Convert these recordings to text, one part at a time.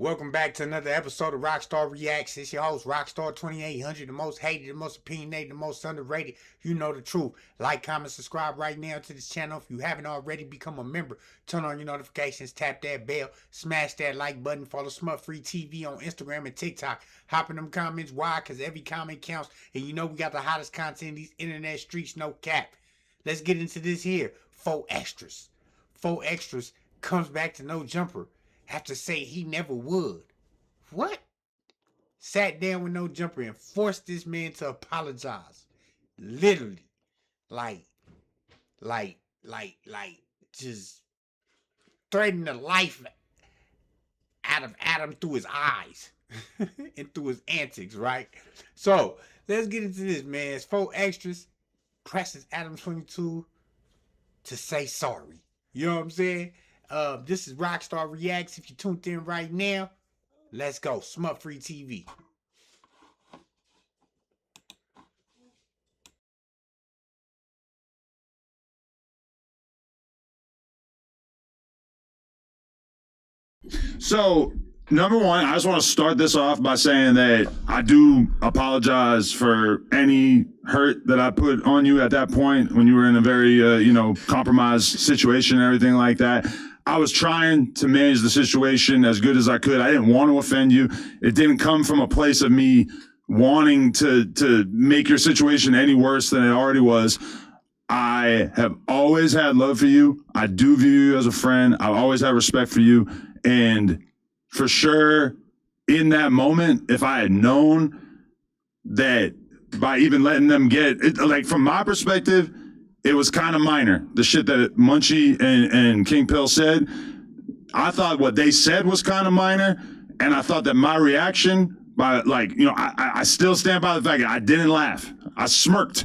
Welcome back to another episode of Rockstar Reacts. It's your host, Rockstar2800, the most hated, the most opinionated, the most underrated. You know the truth. Like, comment, subscribe right now to this channel. If you haven't already, become a member. Turn on your notifications, tap that bell, smash that like button, follow Smut Free TV on Instagram and TikTok. Hop in them comments. Why? Because every comment counts. And you know we got the hottest content in these internet streets, no cap. Let's get into this here. 4xtras. 4xtras comes back to No Jumper after say he never would. What? Sat down with No Jumper and forced this man to apologize. Literally. Like, just threatening the life out of Adam through his eyes and through his antics, right? So, let's get into this, man. It's 4xtras presses Adam22 to say sorry. You know what I'm saying? This is Rockstar Reacts. If you tuned in right now, let's go. Smut Free TV. So, number one, I just want to start this off by saying that I do apologize for any hurt that I put on you at that point when you were in a very, compromised situation and everything like that. I was trying to manage the situation as good as I could. I didn't want to offend you. It didn't come from a place of me wanting to make your situation any worse than it already was. I have always had love for you. I do view you as a friend. I've always had respect for you. And for sure, in that moment, if I had known that by even letting them get it, like from my perspective, it was kind of minor. The shit that Munchie and King Pill said, I thought what they said was kind of minor. And I thought that my reaction by I still stand by the fact that I didn't laugh. I smirked.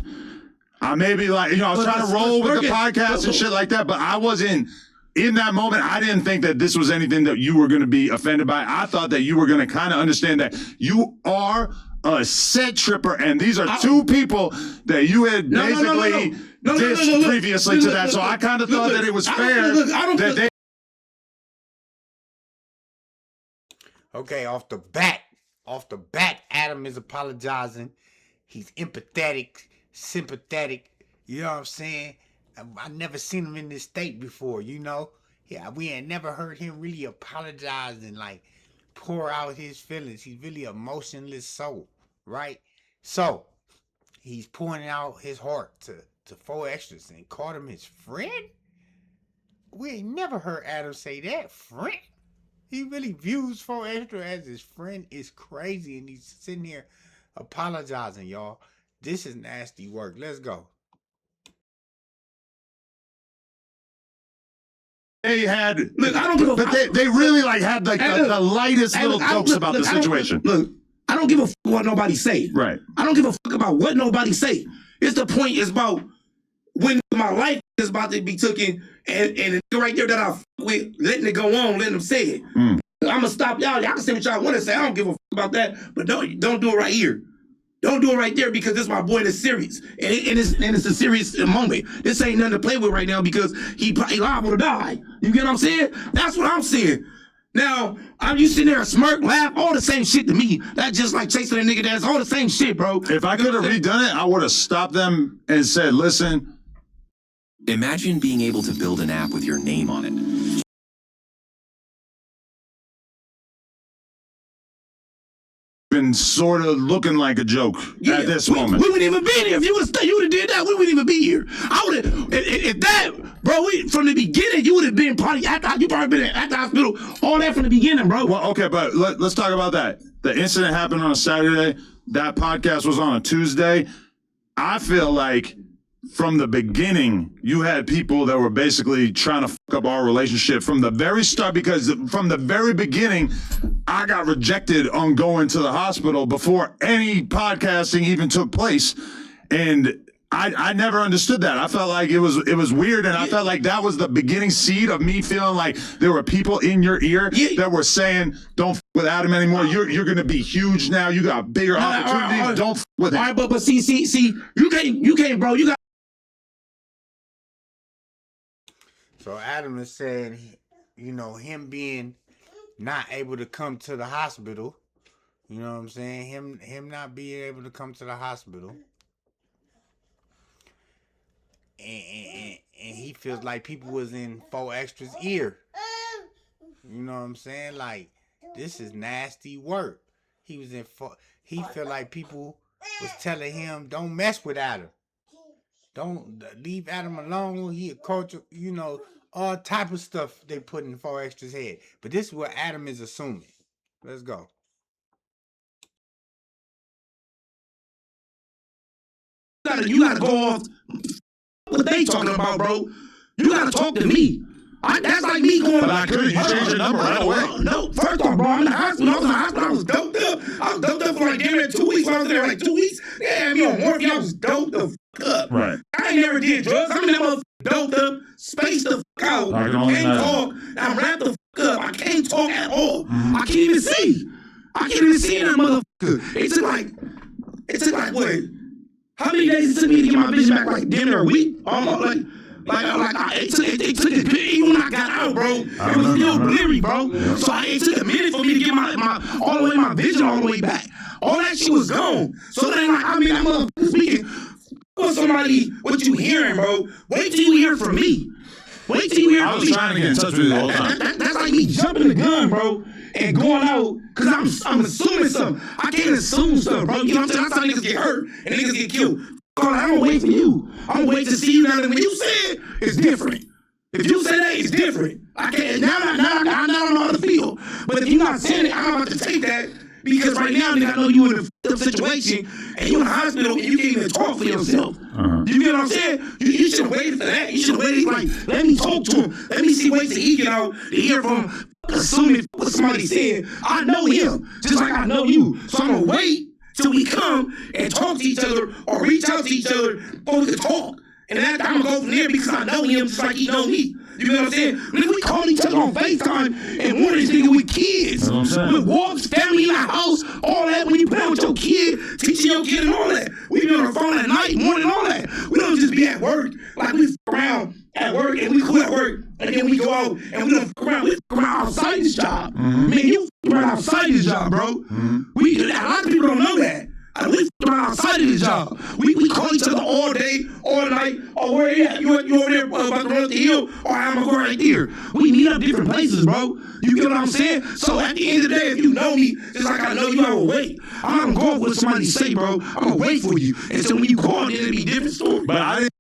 I maybe I was trying to roll with the podcast and shit like that, but I wasn't. In that moment, I didn't think that this was anything that you were going to be offended by. I thought that you were going to kind of understand that you are a set tripper, and these are two people that you had basically dissed previously to that. So I kind of thought that it was fair that they... Okay, off the bat, Adam is apologizing. He's empathetic, sympathetic. You know what I'm saying? I never seen him in this state before, you know? Yeah, we ain't never heard him really apologize and like pour out his feelings. He's really a emotionless soul, right? So, he's pouring out his heart to 4xtras and called him his friend? We ain't never heard Adam say that, friend. He really views 4xtras as his friend. It's crazy, and he's sitting here apologizing, y'all. This is nasty work. Let's go. They had, look, I don't give a fuck. But they really had the lightest little jokes about the situation. Look, I don't give a fuck what nobody say. Right. I don't give a fuck about what nobody say. It's the point is about when my life is about to be taken and right there that I fuck with, letting it go on, letting them say it. I'm gonna stop y'all. Y'all can say what y'all want to say. I don't give a fuck about that. But don't do it right here. Don't do it right there because this is my boy that's serious. And it's a serious moment. This ain't nothing to play with right now because he liable to die. You get what I'm saying? That's what I'm saying. Now, you sitting there smirk, laugh, all the same shit to me. That's just like chasing a nigga that's all the same shit, bro. If I could have redone it, I would have stopped them and said, listen. Imagine being able to build an app with your name on it. Been sort of looking like a joke at this moment. We wouldn't even be here. If you would have did that, we wouldn't even be here. I would have, if that, bro, from the beginning, you would have been probably, you probably been at the hospital, all that from the beginning, bro. Well, okay, but let's talk about that. The incident happened on a Saturday. That podcast was on a Tuesday. I feel like from the beginning, you had people that were basically trying to fuck up our relationship from the very start, because from the very beginning, I got rejected on going to the hospital before any podcasting even took place. And I never understood that. I felt like it was weird, and I felt like that was the beginning seed of me feeling like there were people in your ear that were saying, don't f with Adam anymore. You're going to be huge now. You got bigger opportunities. Don't f with him. All right, but see, you can't, bro. You got. So Adam is saying, you know, him being not able to come to the hospital. You know what I'm saying? Him not being able to come to the hospital. And he feels like people was in 4xtras ear. You know what I'm saying? Like, this is nasty work. He feel like people was telling him, don't mess with Adam. Don't leave Adam alone. He a culture, you know, all type of stuff they put in 4xtras head. But this is what Adam is assuming. Let's go. You gotta go off what they talking about, bro. You gotta talk to me. That's like me going. But I couldn't. You changed your number right away. No, first off, bro, I'm in the hospital. I was in the hospital. I was doped up. I was doped up for like damn near 2 weeks. When I was there like 2 weeks. They had me on morphine. I was doped the fuck up. Right. I ain't never did drugs. I'm in that motherfucker doped up, spaced the fuck out. I can only Can't talk. I'm wrapped the fuck up. I can't talk at all. I can't even see. I can't even see that motherfucker. It took like what? How many days it took me to get my vision back? Like damn near a week? Almost it took even when I got out, bro. It was still blurry, bro. So it took a minute for me to get my all the way my vision all the way back. All that shit was gone. So then that motherfucker speaking for somebody what you hearing, bro. Wait till you hear from me. Wait till you hear from me. I was trying to get in touch with you the whole time. That's like me jumping the gun, bro, and going out because I'm assuming something. I can't assume stuff, bro. You know what I'm saying? That's how niggas get hurt and niggas get killed. I'm gonna wait for you. I'm gonna wait to see you now. When you say it, it's different. If you say that, it's different. I can't now I don't know how to feel. But if you're not saying it, I'm about to take that because right now, nigga, I know you in a f***ed situation and you in the hospital and you can't even talk for yourself. You get what I'm saying? You should have waited for that. You should have waited like, let me talk to him. Let me see, wait till he get out to hear from assuming what somebody said. I know him just like I know you. So I'm gonna wait till we come and talk to each other or reach out to each other before we can talk. And I'm gonna go from there because I know him just like he know me. You know what I'm saying? When we call each other on FaceTime and one of these niggas with kids, with walks, family in the house, all that, when you play with your kid, teaching your kid and all that. We be on the phone at night, morning, all that. We don't just be at work. Like we f around at work and we quit at work and then we go out and we don't f around. We f around outside this job. Man, you f around outside this job, bro. We do that. A lot of people don't know that. We f around outside of this job. We call each other all day, all night. Oh, where you at? You over there about to run up the hill? Or I'm gonna go right there. We meet up different places, bro. You get what I'm saying? So at the end of the day, if you know me, just like I know you, I will wait. I'm not gonna go off what somebody say, bro. I'm gonna wait for you. And so when you call, then it'll be a different story. But I didn't.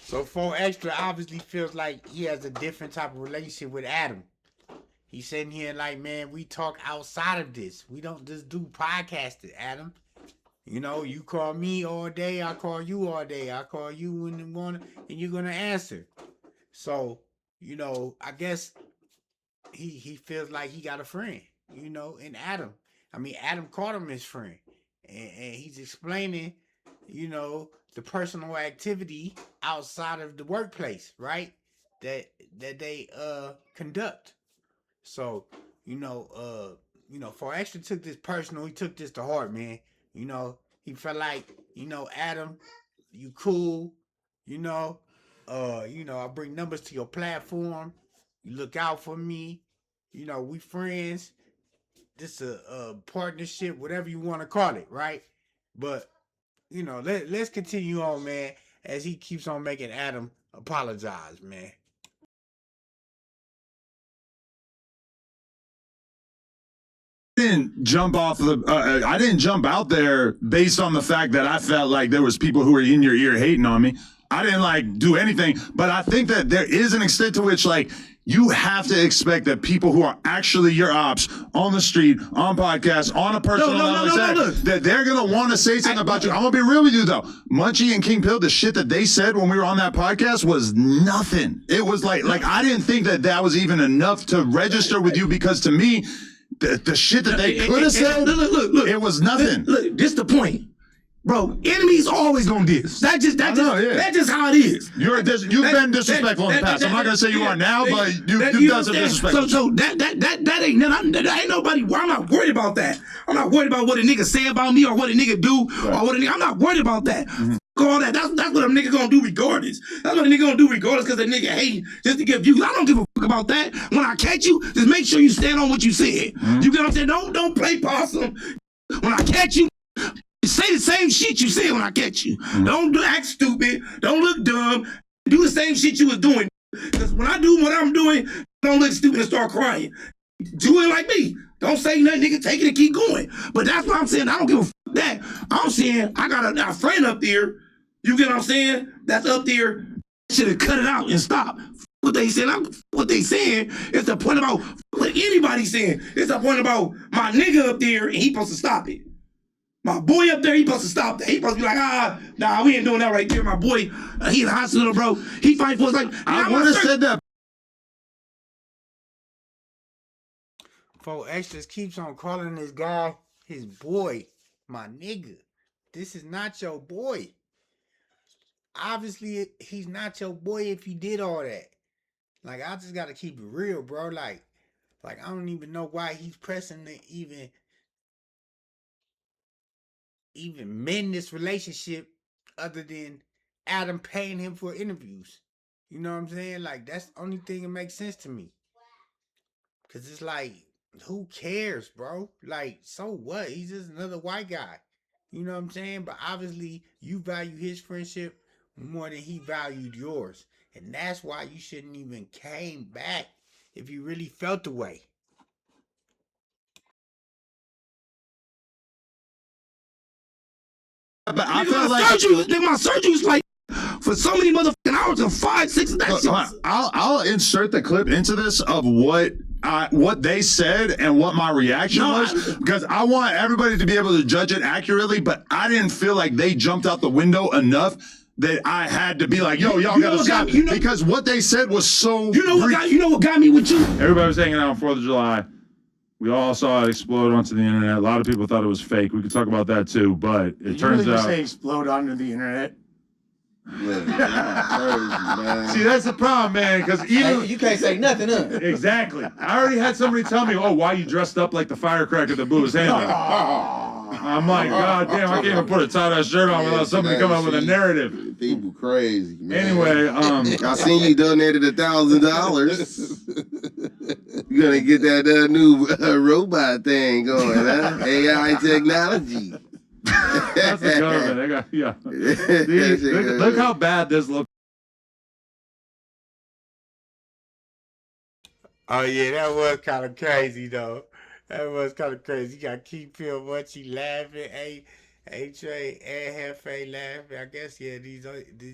So 4xtras obviously feels like he has a different type of relationship with Adam. He's sitting here like, man, we talk outside of this. We don't just do podcasting, Adam. You know, you call me all day, I call you all day. I call you in the morning, and you're going to answer. So, you know, I guess he feels like he got a friend, you know, in Adam. I mean, Adam called him his friend. And he's explaining, you know, the personal activity outside of the workplace, right? That they conduct. So, 4xtras took this personal. He took this to heart, man. You know, he felt like, you know, Adam, you cool. I bring numbers to your platform. You look out for me. You know, we friends. This a partnership, whatever you want to call it, right? But, you know, let's continue on, man, as he keeps on making Adam apologize, man. Didn't jump off the I didn't jump out there based on the fact that I felt like there was people who were in your ear hating on me. I didn't like do anything, but I think that there is an extent to which like you have to expect that people who are actually your ops on the street, on podcasts, on a personal level, that they're gonna want to say something about you. I'm gonna be real with you though. Munchie and King Pill, the shit that they said when we were on that podcast was nothing. It was like I didn't think that was even enough to register with you because to me, the shit that they could have said, look, it was nothing. Look, this the point. Bro, enemies always gonna diss. That's just how it is. You've been disrespectful in the past. I'm not gonna say you are now, but you've done some disrespect. So that ain't nobody. I'm not worried about that. I'm not worried about what a nigga say about me or what a nigga do or what a nigga. I'm not worried about that. all that. That's what a nigga gonna do regardless. That's what a nigga gonna do regardless because a nigga hating just to get views. I don't give a fuck about that. When I catch you, just make sure you stand on what you said. You get what I'm saying? Don't play possum. When I catch you, say the same shit you said when I catch you. Don't act stupid. Don't look dumb. Do the same shit you was doing. Because when I do what I'm doing, don't look stupid and start crying. Do it like me. Don't say nothing, nigga. Take it and keep going. But that's what I'm saying. I don't give a fuck that. I'm saying I got a friend up there. You get what I'm saying? That's up there. Should have cut it out and stop. What they saying? What they saying? It's the point about what anybody saying. It's the point about my nigga up there and he supposed to stop it. My boy up there, he supposed to stop that. He supposed to be like, nah, we ain't doing that right there. My boy, he in the hospital, bro. He fighting for us like, I would have said that. 4xtras keeps on calling this guy his boy, my nigga. This is not your boy. Obviously, he's not your boy if he did all that. Like, I just gotta keep it real, bro. Like I don't even know why he's pressing to even mend this relationship other than Adam paying him for interviews. You know what I'm saying? Like, that's the only thing that makes sense to me. Cause it's like, who cares, bro? Like, so what? He's just another white guy. You know what I'm saying? But obviously, you value his friendship more than he valued yours. And that's why you shouldn't even came back if you really felt the way. But I feel like my surgery was like for so many motherfucking hours and 5, 6 days. I'll insert the clip into this of what they said and what my reaction was, because I want everybody to be able to judge it accurately, but I didn't feel like they jumped out the window enough that I had to be like, yo, y'all gotta stop. Because what they said was so you know what got me with you? Everybody was hanging out on 4th of July. We all saw it explode onto the internet. A lot of people thought it was fake. We could talk about that too, but it turns out. Say explode onto the internet. Look, man. See, that's the problem, man, because even You can't say nothing, huh? exactly. I already had somebody tell me, "Oh, why you dressed up like the firecracker that blew his hand up?" I'm like, God damn, I can't even put a tie-dye shirt on without somebody coming up with a narrative. People crazy, man. Anyway, I seen you donated $1,000. You're gonna get that new robot thing going, huh? AI technology. that's the government. They got, yeah. Look how bad this looks. Oh yeah, that was kind of crazy though. That was kind of crazy. You got keep feeling what you laughing, Trey and Hefe laughing. I guess these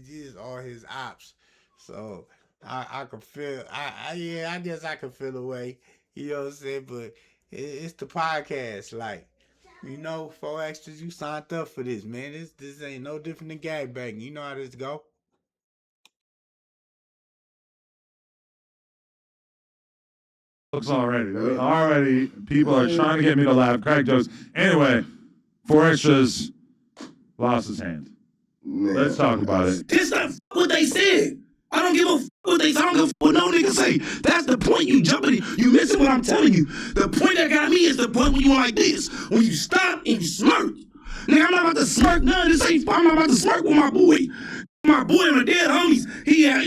is all his ops. So I can feel. I guess I can feel the way. You know what I'm saying? But it's the podcast, like. 4xtras, you signed up for this, man. This ain't no different than gangbanging. You know how this go. Looks already. People are trying to get me to laugh, crack jokes. Anyway, 4xtras lost his hand. Let's talk about it. This not what they said. I don't give a what they say. I don't give a what no nigga say. That's the point you jumping in. You missing what I'm telling you. The point that got me is the point when you went like this. When you stop and you smirk. Nigga, I'm not about to smirk none of this. I'm not about to smirk with my boy. My boy and my dead homies. He up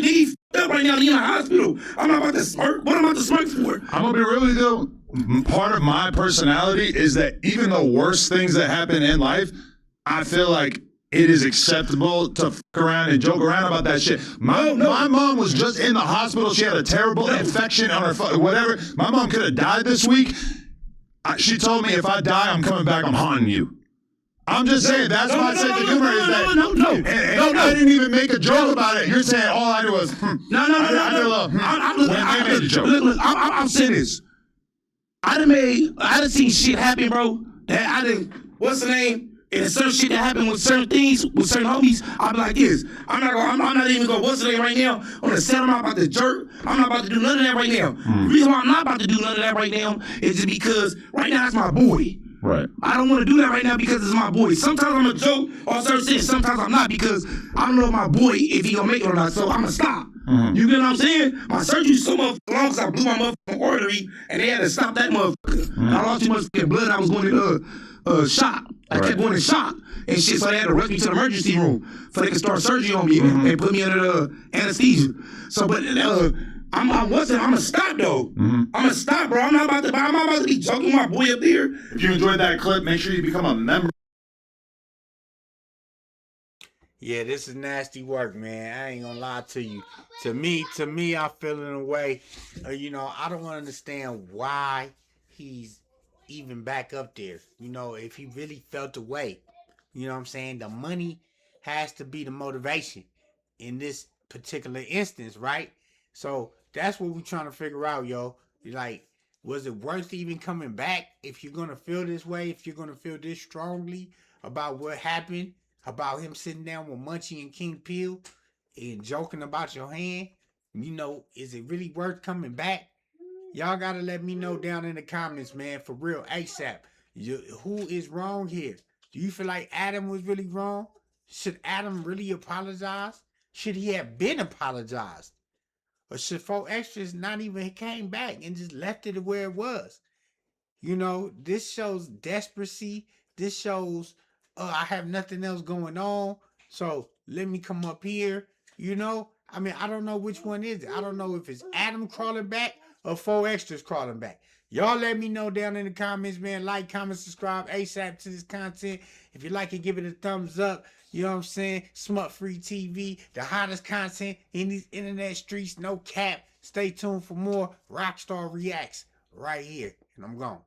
right now. He in the hospital. I'm not about to smirk. What am I about to smirk for? I'm gonna be really though. Part of my personality is that even the worst things that happen in life, I feel like it is acceptable to f around and joke around about that shit. My mom was just in the hospital. She had a terrible infection on her whatever. My mom could have died this week. She told me if I die, I'm coming back. I'm haunting you. I'm just saying that's my sense of humor is that. No. I didn't even make a joke about it. You're saying all I do was. Look, I'm saying this. I done seen shit happen, bro. What's the name? And certain shit that happened with certain things, with certain homies, I'll be like this. I'm not even going, what's the name right now? On the set, I'm not about to jerk. I'm not about to do none of that right now. The reason why I'm not about to do none of that right now is just because right now it's my boy. Right. I don't want to do that right now because it's my boy. Sometimes I'm a joke on certain shit. Sometimes I'm not because I don't know my boy if he gonna make it or not. So I'm gonna stop. You get what I'm saying? My surgery was so much long because I blew my motherfucking artery and they had to stop that motherfucker. I lost too much fucking blood. I was going to shock. I kept going in shock and shit, so they had to rush me to the emergency room so they could start surgery on me and put me under the anesthesia. So, but I'm gonna stop though. I'm gonna stop, bro. I'm not about to be joking my boy up here. If you enjoyed that clip, make sure you become a member. Yeah, this is nasty work, man. I ain't gonna lie to you. To me, I feel in a way, you know, I don't understand why he's even back up there. You know, if he really felt the way, you know what I'm saying? The money has to be the motivation in this particular instance, right? So that's what we're trying to figure out, yo. Like, was it worth even coming back if you're gonna feel this way, if you're gonna feel this strongly about what happened? About him sitting down with Munchie and King Peel and joking about your hand, you know, is it really worth coming back? Y'all gotta let me know down in the comments, man, for real, ASAP. Who is wrong here? Do you feel like Adam was really wrong? Should Adam really apologize? Should he have been apologized? Or should 4xtras not even came back and just left it where it was? You know, this shows desperacy. This shows I have nothing else going on, so let me come up here. You know, I mean, I don't know which one is it. I don't know if it's Adam crawling back or 4xtras crawling back. Y'all let me know down in the comments, man. Like, comment, subscribe ASAP to this content. If you like it, give it a thumbs up. You know what I'm saying? Smut Free TV, the hottest content in these internet streets, no cap. Stay tuned for more Rockstar Reacts right here. And I'm gone.